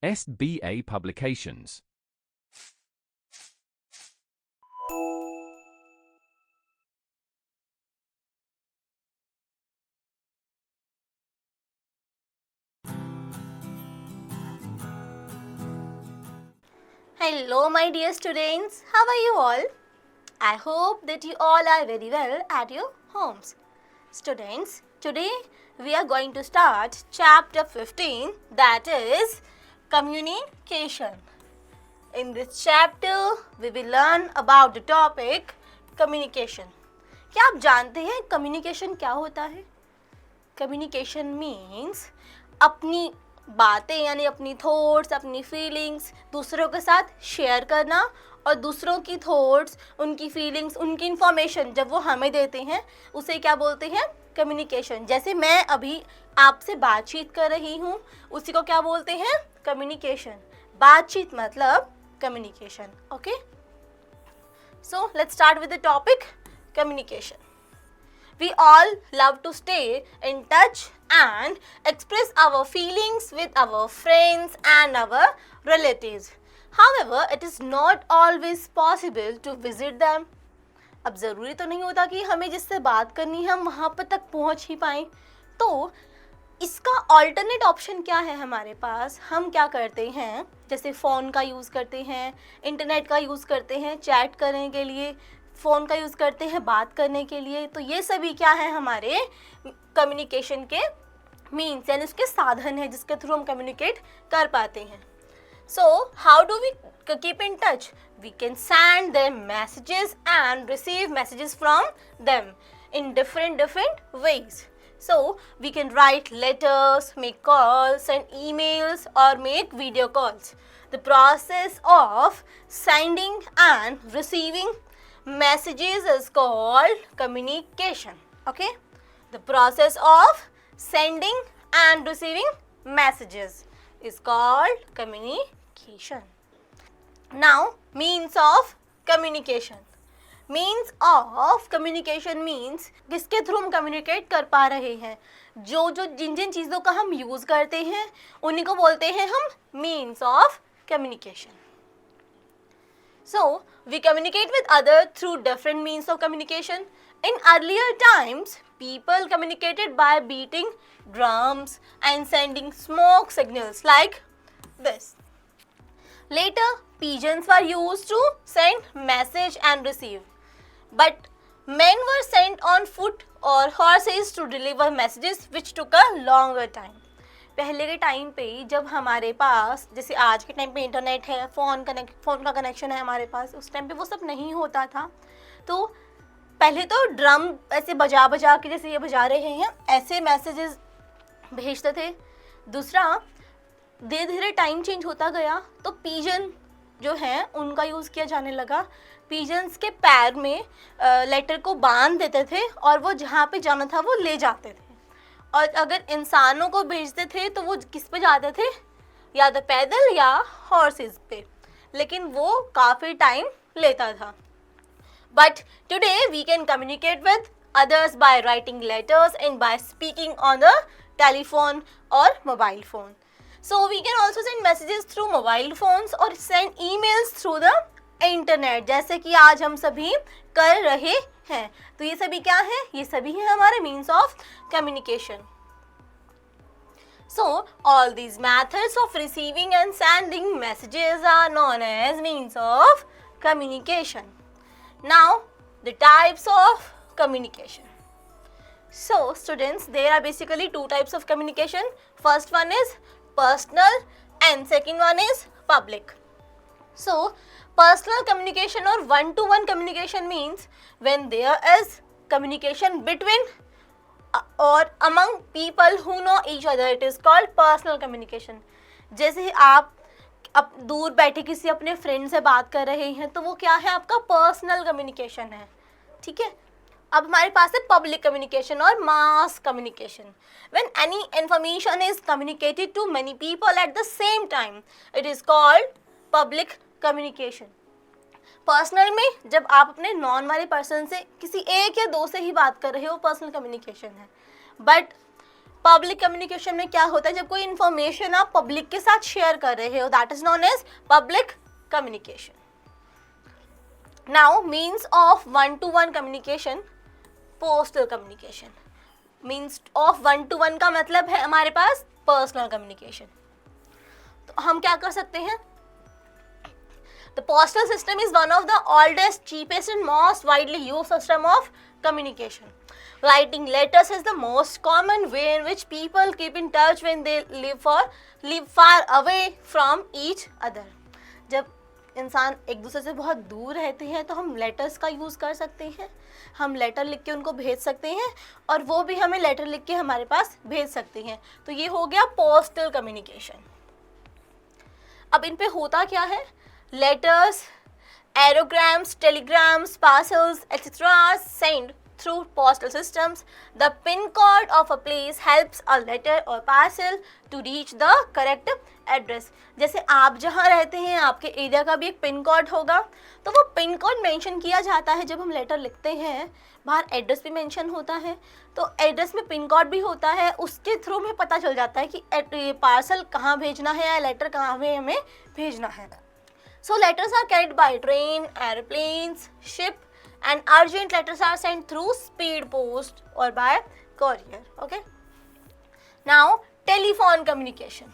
SBA Publications. Hello my dear students, how are you all? I hope that you all are very well at your homes. Students, today we are going to start chapter 15, that is communication. In this chapter we will learn about the topic communication. क्या आप जानते हैं communication क्या होता है? Communication means अपनी बातें यानी अपनी थॉट्स, अपनी फीलिंग्स दूसरों के साथ शेयर करना और दूसरों की थॉट्स, उनकी फीलिंग्स, उनकी इन्फॉर्मेशन जब वो हमें देते हैं उसे क्या बोलते हैं? कम्युनिकेशन. जैसे मैं अभी आपसे बातचीत कर रही हूँ उसी को क्या बोलते हैं? कम्युनिकेशन. बातचीत मतलब communication. Okay, so let's start with the topic communication. We all love to stay in touch and express our feelings with our friends and our relatives. However, it is not always possible to visit them. अब ज़रूरी तो नहीं होता कि हमें जिससे बात करनी है हम वहाँ पर तक पहुँच ही पाएँ. तो इसका ऑल्टरनेट ऑप्शन क्या है हमारे पास? हम क्या करते हैं, जैसे फ़ोन का यूज़ करते हैं, इंटरनेट का यूज़ करते हैं चैट करने के लिए, फ़ोन का यूज़ करते हैं बात करने के लिए. तो ये सभी क्या है? हमारे कम्युनिकेशन के मीन्स यानी उसके साधन हैं जिसके थ्रू हम कम्युनिकेट कर पाते हैं. So how do we keep in touch? We can send them messages and receive messages from them in different ways. So we can write letters, make calls, send emails or make video calls. The process of sending and receiving messages is called communication. Okay, the process of sending and receiving messages is called communication. Now, means of communication. Means of communication means किसके through हम communicate कर पा रहे हैं. जिन जिन चीज़ों का हम use करते हैं उन्हीं को बोलते हैं हम means of communication. So we communicate with other through different means of communication. In earlier times people communicated by beating drums and sending smoke signals like this. Later, pigeons were used to send message and receive. But men were sent on foot or horses to deliver messages which took a longer time. पहले के time पे जब हमारे पास, जैसे आज के time पे internet है, फ़ोन का कनेक्शन है हमारे पास, उस टाइम पे वो सब नहीं होता था. तो पहले तो ड्रम ऐसे बजा के जैसे ये बजा रहे हैं ऐसे मैसेजेस भेजते थे. दूसरा, धीरे धीरे टाइम चेंज होता गया तो पिजन जो है उनका यूज़ किया जाने लगा. पिजन्स के पैर में लेटर को बांध देते थे और वो जहाँ पे जाना था वो ले जाते थे. और अगर इंसानों को भेजते थे तो वो किस पे जाते थे? या तो पैदल या हॉर्सेस पे, लेकिन वो काफ़ी टाइम लेता था. But today we can communicate with others by writing letters and by speaking on the telephone और mobile phone. So we can also send messages through mobile phones or send emails through the internet, जैसे कि आज हम सभी कर रहे हैं. तो ये सभी क्या है? ये सभी है हमारे means of communication. So all these methods of receiving and sending messages are known as means of communication. Now the types of communication. So students, there are basically two types of communication. First one is personal and second one is public. So personal communication or one-to-one communication means when there is communication between or among people who know each other, it is called personal communication. जैसे आप अब दूर बैठे किसी अपने friend से बात कर रहे हैं तो वो क्या है? आपका पर्सनल कम्युनिकेशन है. ठीक है. अब हमारे पास है पब्लिक कम्युनिकेशन और mass communication. When any information is communicated to many people at the same time, it is called public communication. Personal में जब आप अपने नॉन वाले पर्सन से किसी एक या दो से ही बात कर रहे हो पर्सनल कम्युनिकेशन है. बट पब्लिक कम्युनिकेशन में क्या होता है, जब कोई इंफॉर्मेशन आप पब्लिक के साथ शेयर कर रहे हो, that is known as public communication. Now means of one to one communication, postal communication. Means of one to one का मतलब है हमारे पास पर्सनल कम्युनिकेशन. तो हम क्या कर सकते हैं, the postal system is one of the oldest, cheapest and most widely used system of communication. Writing letters is the most common way in which people keep in touch when they live far away from each other. जब इंसान एक दूसरे से बहुत दूर रहते हैं तो हम लेटर्स का यूज़ कर सकते हैं. हम लेटर लिख के उनको भेज सकते हैं और वो भी हमें लेटर लिख के हमारे पास भेज सकते हैं. तो ये हो गया पोस्टल कम्युनिकेशन. अब इन पे होता क्या है, letters, aerograms, telegrams, parcels, etc. are sent through postal systems. The PIN code of a place helps a letter or parcel to reach the correct address. जैसे आप जहाँ रहते हैं आपके एरिया का भी एक पिन कोड होगा, तो वो पिन कोड मेंशन किया जाता है जब हम लेटर लिखते हैं. बाहर एड्रेस भी मेंशन होता है, तो एड्रेस में पिन कोड भी होता है, उसके थ्रू हमें पता चल जाता है कि पार्सल कहाँ भेजना है या लेटर कहाँ पे हमें भेजना है. So letters are carried by train, airplanes, ship, and urgent letters are sent through speed post or by courier. Okay. Now telephone communication.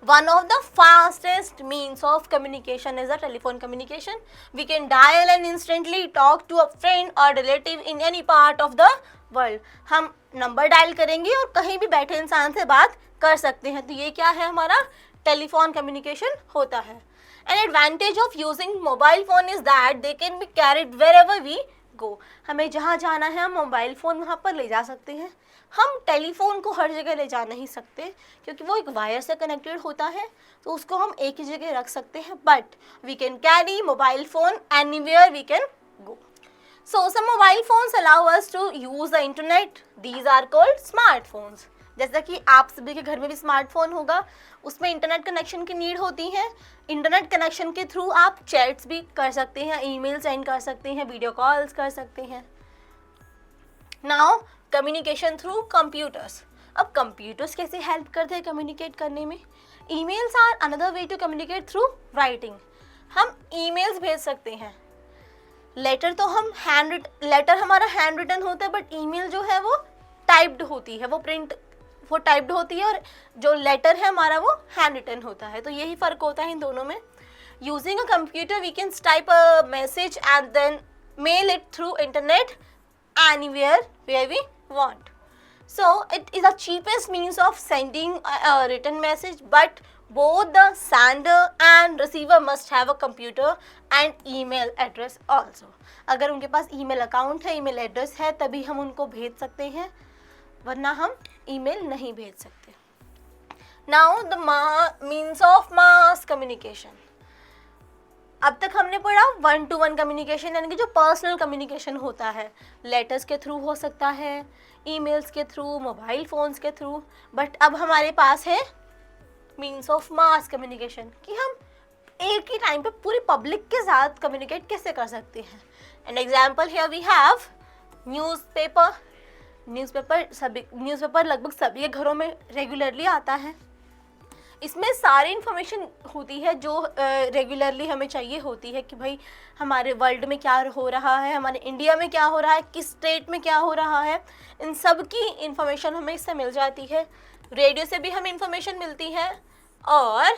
One of the fastest means of communication is the telephone communication. We can dial and instantly talk to a friend or relative in any part of the world. हम number dial करेंगे और कहीं भी बैठे इंसान से बात कर सकते हैं. तो ये क्या है, हमारा टेलीफोन कम्युनिकेशन होता है. An advantage of using mobile phone is that they can be carried wherever we go. हमें जहाँ जाना है हम मोबाइल फ़ोन वहाँ पर ले जा सकते हैं. हम टेलीफोन को हर जगह ले जा नहीं सकते क्योंकि वो एक वायर से कनेक्टेड होता है, तो उसको हम एक ही जगह रख सकते हैं. But we can carry mobile phone anywhere we can go. So some mobile phones allow us to use the internet. These are called smartphones. जैसा कि आप सभी के घर में भी स्मार्टफोन होगा, उसमें इंटरनेट कनेक्शन की नीड होती है. इंटरनेट कनेक्शन के थ्रू आप चैट्स भी कर सकते हैं, ईमेल सेंड कर सकते हैं, वीडियो कॉल्स कर सकते हैं. Now communication through computers. अब कंप्यूटर्स कैसे हेल्प करते हैं कम्युनिकेट करने में. Emails are another way to communicate through writing. हम ईमेल्स भेज सकते हैं. लेटर तो हम लेटर हमारा हैंड रिटन होता है, बट ईमेल जो है वो टाइप्ड होती है, वो टाइप्ड होती है, और जो लेटर है हमारा वो हैंड रिटन होता है. तो यही फ़र्क होता है इन दोनों में. Using a computer we can type a message and then mail it through internet anywhere where we want. So it is the cheapest means of sending a written message, but both the sender and receiver must have a computer and email address also. अगर उनके पास email account है, email address है, तभी हम उनको भेज सकते हैं, वरना हम ईमेल नहीं भेज सकते. Now the means of mass communication. अब तक हमने पढ़ा वन टू वन कम्युनिकेशन, यानी कि जो पर्सनल कम्युनिकेशन होता है, लेटर्स के थ्रू हो सकता है, ईमेल्स के थ्रू, मोबाइल फ़ोन्स के थ्रू. बट अब हमारे पास है मीन्स ऑफ मास कम्युनिकेशन, कि हम एक ही टाइम पे पूरी पब्लिक के साथ कम्युनिकेट कैसे कर सकते हैं. An example here we have newspaper. Newspaper लगभग सभी के घरों में रेगुलरली आता है. इसमें सारी इन्फॉर्मेशन होती है जो रेगुलरली हमें चाहिए होती है, कि भाई हमारे वर्ल्ड में क्या हो रहा है, हमारे इंडिया में क्या हो रहा है, किस स्टेट में क्या हो रहा है. इन सब की इन्फॉर्मेशन हमें इससे मिल जाती है. रेडियो से भी हमें इन्फॉर्मेशन मिलती है, और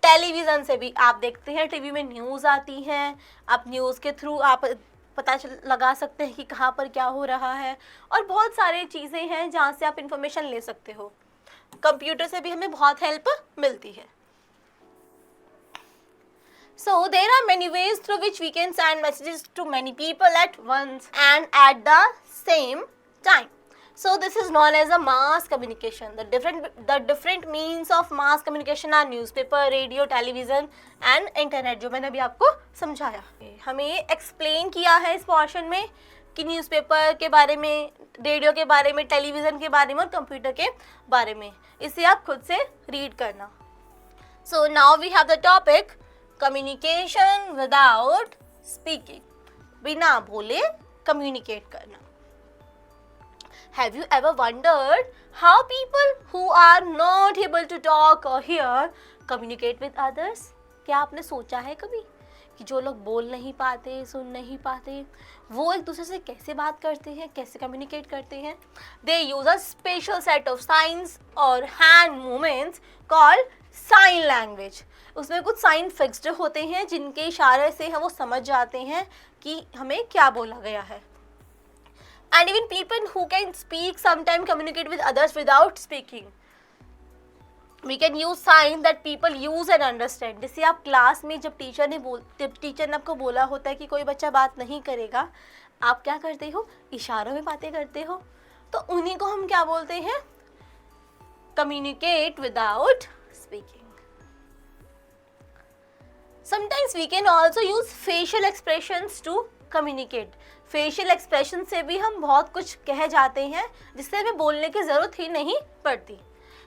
टेलीविज़न से भी. आप देखते हैं टीवी में न्यूज़ आती हैं, आप न्यूज़ के थ्रू आप पता लगा सकते हैं कि कहाँ पर क्या हो रहा है, और बहुत सारी चीज़ें हैं जहाँ से आप इन्फॉर्मेशन ले सकते हो. कंप्यूटर से भी हमें बहुत हेल्प मिलती है. So there are many ways through which we can send messages to many people at once and at the same time. So this is known as a mass communication. The different means of mass communication are newspaper, radio, television and internet, जो मैंने अभी आपको समझाया. हमें explain किया है इस portion में कि न्यूज़पेपर के बारे में, रेडियो के बारे में, टेलीविज़न के बारे में और कंप्यूटर के बारे में. इसे आप खुद से रीड करना. So now we have the topic communication without speaking. बिना बोले कम्युनिकेट करना. Have you ever wondered how people who are not able to talk or hear communicate with others? क्या आपने सोचा है कभी कि जो लोग बोल नहीं पाते, सुन नहीं पाते, वो एक दूसरे से कैसे बात करते हैं, कैसे कम्युनिकेट करते हैं? They use a special set of signs or hand movements called sign language. उसमें कुछ साइन फिक्स्ड होते हैं जिनके इशारे से हम वो समझ जाते हैं कि हमें क्या बोला गया है. And even people who can speak sometimes communicate with others without speaking. We can use signs that people use and understand. जैसे आप क्लास में जब टीचर ने आपको बोला होता है कि कोई बच्चा बात नहीं करेगा, आप क्या करते हो? इशारों में बातें करते हो. तो उन्हीं को हम क्या बोलते हैं? Communicate without speaking. Sometimes we can also use facial expressions to communicate. Facial expression से भी हम बहुत कुछ कह जाते हैं जिससे हमें बोलने की ज़रूरत ही नहीं पड़ती.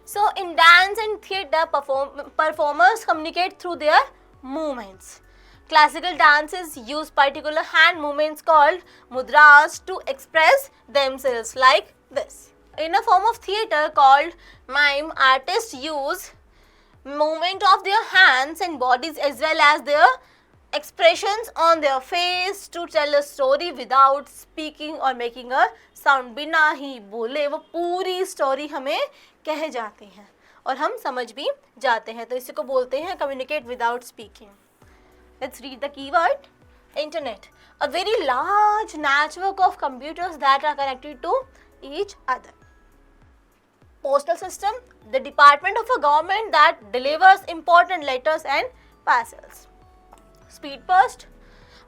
So in dance and theatre performers communicate through their movements. Classical dances use particular hand movements called mudras to express themselves like this. In a form of theatre called mime, artists use movement of their hands and bodies as well as their expressions on their face to tell a story without speaking or making a sound. बिना ही बोले वो पूरी story हमें कह जाते हैं और हम समझ भी जाते हैं. तो इसी को बोलते हैं communicate without speaking. Let's read the keyword. Internet, a very large network of computers that are connected to each other. Postal system, the department of a government that delivers important letters and parcels. Speed post,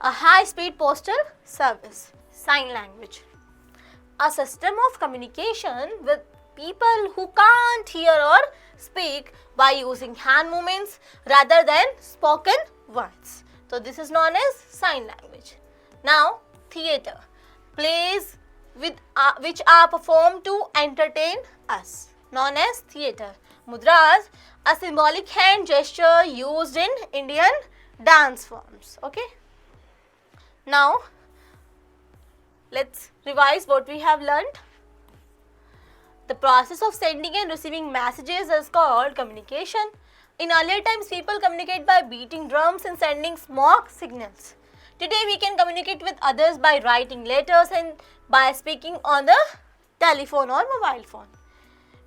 a high-speed postal service. Sign language, a system of communication with people who can't hear or speak by using hand movements rather than spoken words. So this is known as sign language. Now, theatre, plays which are performed to entertain us, known as theatre. Mudras, a symbolic hand gesture used in Indian dance forms. Okay. Now, let's revise what we have learned. The process of sending and receiving messages is called communication. In earlier times, people communicate by beating drums and sending smoke signals. Today, we can communicate with others by writing letters and by speaking on the telephone or mobile phone.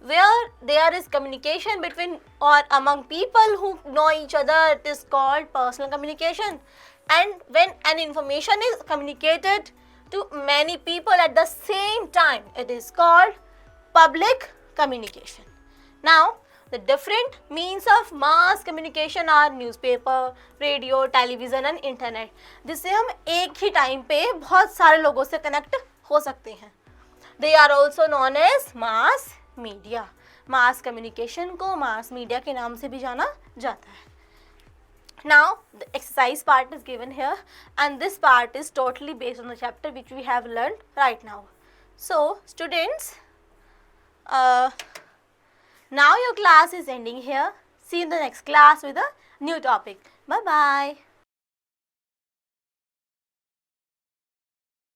Where there is communication between or among people who know each other, it is called personal communication. And when an information is communicated to many people at the same time, it is called public communication. Now, the different means of mass communication are newspaper, radio, television and internet. जिससे हम एक ही time पे बहुत सारे लोगों से connect हो सकते हैं. They are also known as mass media. Mass communication को मास मीडिया के नाम से भी जाना जाता है. Now the exercise part is given here and this part is totally based on the chapter which we have learned right now. So students, now your class is ending here. See you in the next class with a new topic. Bye bye.